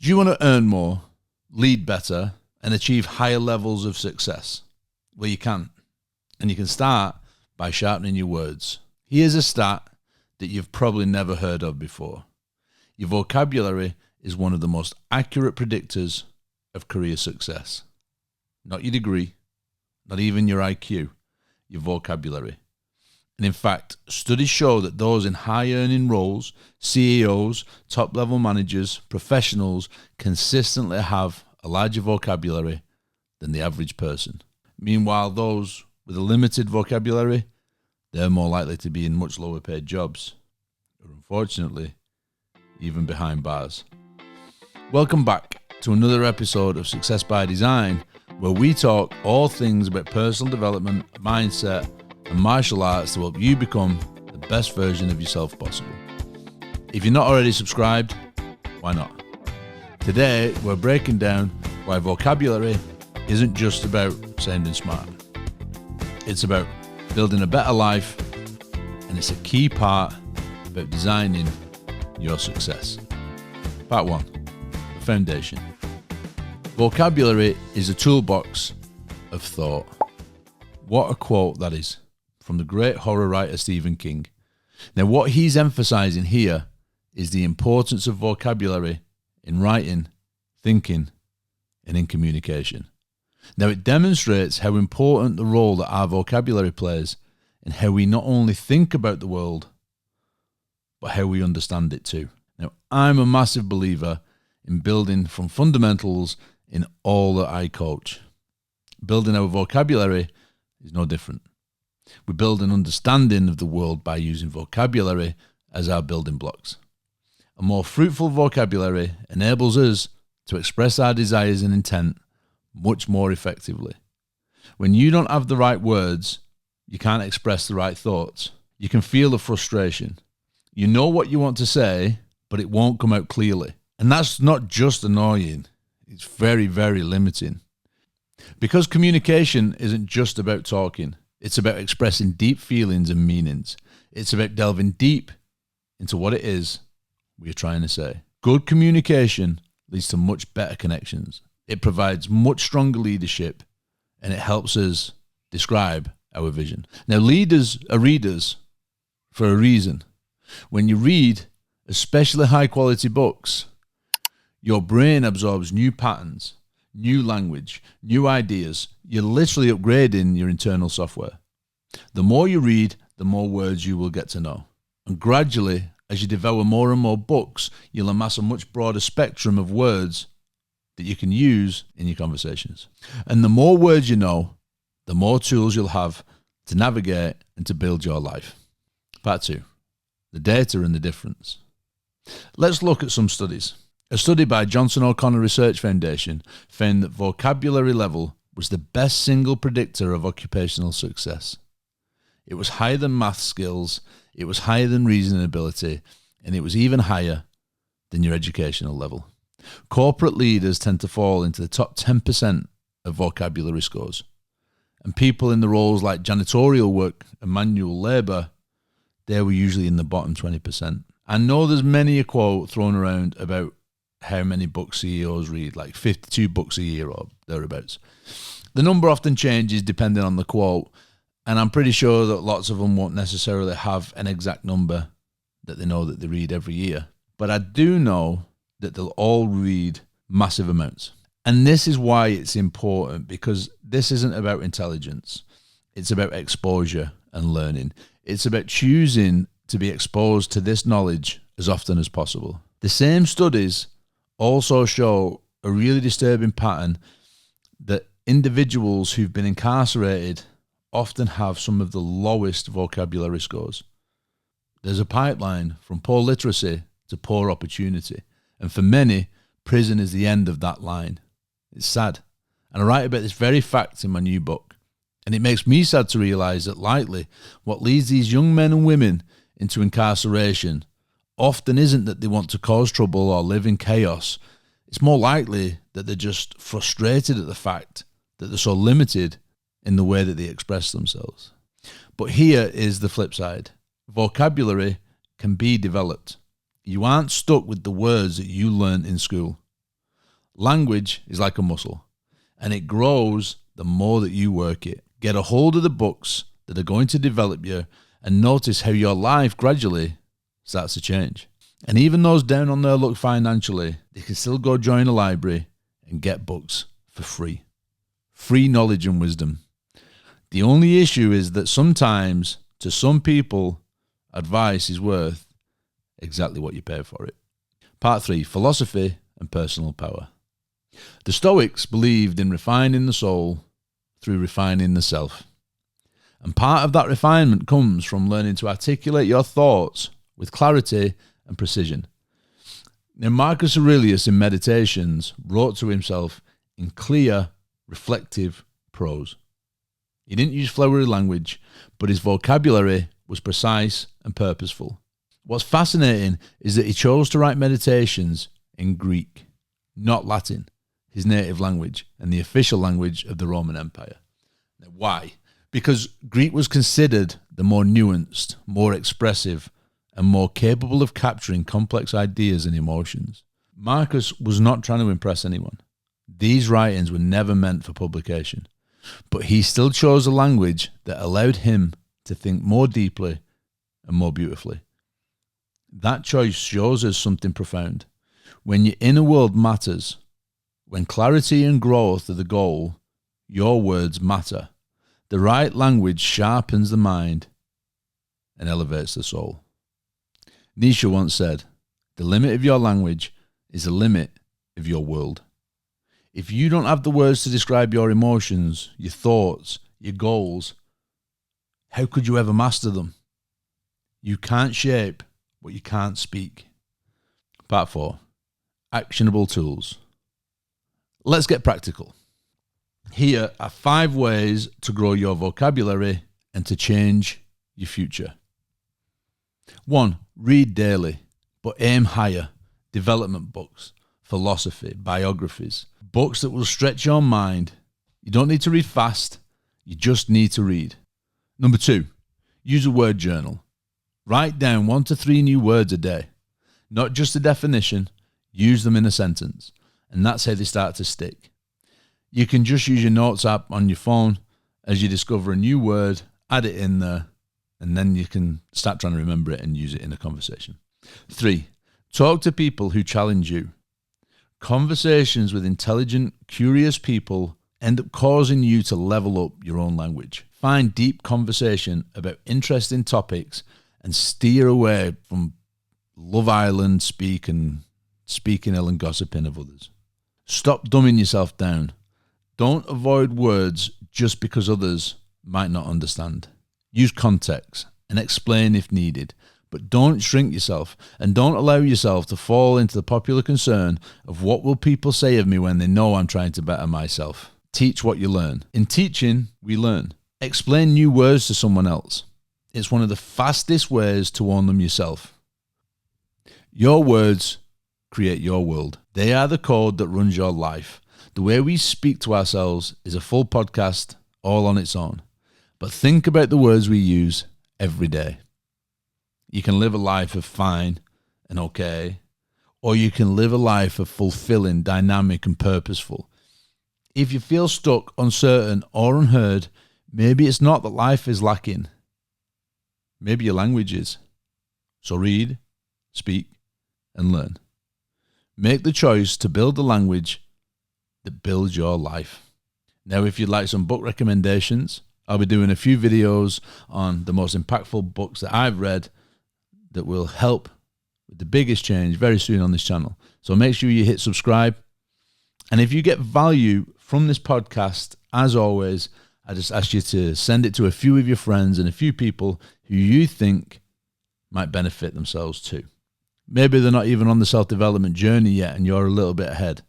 Do you want to earn more, lead better, and achieve higher levels of success? Well, you can. And you can start by sharpening your words. Here's a stat that you've probably never heard of before. Your vocabulary is one of the most accurate predictors of career success. Not your degree, not even your IQ, your vocabulary. And in fact, studies show that those in high-earning roles, CEOs, top-level managers, professionals, consistently have a larger vocabulary than the average person. Meanwhile, those with a limited vocabulary, they're more likely to be in much lower-paid jobs, or unfortunately, even behind bars. Welcome back to another episode of Success by Design, where we talk all things about personal development, mindset, and martial arts to help you become the best version of yourself possible. If you're not already subscribed, why not? Today, we're breaking down why vocabulary isn't just about sounding smart. It's about building a better life, and it's a key part about designing your success. Part 1, the foundation. Vocabulary is a toolbox of thought. What a quote that is, from the great horror writer Stephen King. Now, what he's emphasizing here is the importance of vocabulary in writing, thinking, and in communication. Now, it demonstrates how important the role that our vocabulary plays in how we not only think about the world, but how we understand it too. Now, I'm a massive believer in building from fundamentals in all that I coach. Building our vocabulary is no different. We build an understanding of the world by using vocabulary as our building blocks. A more fruitful vocabulary enables us to express our desires and intent much more effectively. When you don't have the right words, you can't express the right thoughts. You can feel the frustration. You know what you want to say, but it won't come out clearly. And that's not just annoying. It's very, very limiting. Because communication isn't just about talking. It's about expressing deep feelings and meanings. It's about delving deep into what it is we're trying to say. Good communication leads to much better connections. It provides much stronger leadership, and it helps us describe our vision. Now, leaders are readers for a reason. When you read, especially high-quality books, your brain absorbs new patterns, new language, new ideas. You're literally upgrading your internal software. The more you read, the more words you will get to know. And gradually, as you devour more and more books, you'll amass a much broader spectrum of words that you can use in your conversations. And the more words you know, the more tools you'll have to navigate and to build your life. Part 2, the data and the difference. Let's look at some studies. A study by Johnson O'Connor Research Foundation found that vocabulary level was the best single predictor of occupational success. It was higher than math skills, it was higher than reasoning ability, and it was even higher than your educational level. Corporate leaders tend to fall into the top 10% of vocabulary scores. And people in the roles like janitorial work and manual labour, they were usually in the bottom 20%. I know there's many a quote thrown around about how many books CEOs read, like 52 books a year or thereabouts. The number often changes depending on the quote, and I'm pretty sure that lots of them won't necessarily have an exact number that they know that they read every year. But I do know that they'll all read massive amounts. And this is why it's important, because this isn't about intelligence. It's about exposure and learning. It's about choosing to be exposed to this knowledge as often as possible. The same studies also show a really disturbing pattern that individuals who've been incarcerated often have some of the lowest vocabulary scores. There's a pipeline from poor literacy to poor opportunity. And for many, prison is the end of that line. It's sad. And I write about this very fact in my new book. And it makes me sad to realise that likely what leads these young men and women into incarceration often isn't that they want to cause trouble or live in chaos. It's more likely that they're just frustrated at the fact that they're so limited in the way that they express themselves. But here is the flip side. Vocabulary can be developed. You aren't stuck with the words that you learned in school. Language is like a muscle, and it grows the more that you work it. Get a hold of the books that are going to develop you and notice how your life gradually starts to change. And even those down on their luck financially, they can still go join a library and get books for free. Free knowledge and wisdom. The only issue is that sometimes, to some people, advice is worth exactly what you pay for it. Part 3, philosophy and personal power. The Stoics believed in refining the soul through refining the self. And part of that refinement comes from learning to articulate your thoughts with clarity and precision. Now, Marcus Aurelius in Meditations wrote to himself in clear, reflective prose. He didn't use flowery language, but his vocabulary was precise and purposeful. What's fascinating is that he chose to write meditations in Greek, not Latin, his native language and the official language of the Roman Empire. Now, why? Because Greek was considered the more nuanced, more expressive, and more capable of capturing complex ideas and emotions. Marcus was not trying to impress anyone. These writings were never meant for publication, but he still chose a language that allowed him to think more deeply and more beautifully. That choice shows us something profound. When your inner world matters, when clarity and growth are the goal, your words matter. The right language sharpens the mind and elevates the soul. Nietzsche once said, "The limit of your language is the limit of your world." If you don't have the words to describe your emotions, your thoughts, your goals, how could you ever master them? You can't shape what you can't speak. Part 4, actionable tools. Let's get practical. Here are 5 ways to grow your vocabulary and to change your future. 1, read daily, but aim higher. Development books, philosophy, biographies, books that will stretch your mind. You don't need to read fast, you just need to read. Number 2, use a word journal. Write down 1 to 3 new words a day. Not just a definition, use them in a sentence. And that's how they start to stick. You can just use your notes app on your phone as you discover a new word, add it in there, and then you can start trying to remember it and use it in a conversation. 3, talk to people who challenge you. Conversations with intelligent, curious people end up causing you to level up your own language. Find deep conversation about interesting topics and steer away from Love Island speak and speaking ill and gossiping of others. Stop dumbing yourself down. Don't avoid words just because others might not understand. Use context and explain if needed, but don't shrink yourself and don't allow yourself to fall into the popular concern of what will people say of me when they know I'm trying to better myself. Teach what you learn. In teaching, we learn. Explain new words to someone else. It's one of the fastest ways to own them yourself. Your words create your world. They are the code that runs your life. The way we speak to ourselves is a full podcast all on its own. But think about the words we use every day. You can live a life of fine and okay, or you can live a life of fulfilling, dynamic and purposeful. If you feel stuck, uncertain or unheard, maybe it's not that life is lacking. Maybe your language is. So read, speak and learn. Make the choice to build the language that builds your life. Now, if you'd like some book recommendations, I'll be doing a few videos on the most impactful books that I've read that will help with the biggest change very soon on this channel. So make sure you hit subscribe. And if you get value from this podcast, as always, I just ask you to send it to a few of your friends and a few people who you think might benefit themselves too. Maybe they're not even on the self-development journey yet and you're a little bit ahead.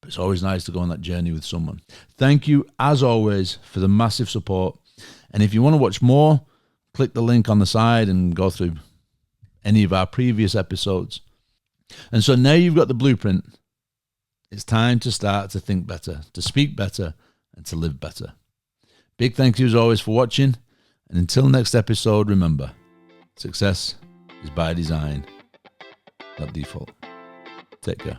But it's always nice to go on that journey with someone. Thank you, as always, for the massive support. And if you want to watch more, click the link on the side and go through any of our previous episodes. And so now you've got the blueprint. It's time to start to think better, to speak better, and to live better. Big thank you as always for watching. And until next episode, remember, success is by design, not default. Take care.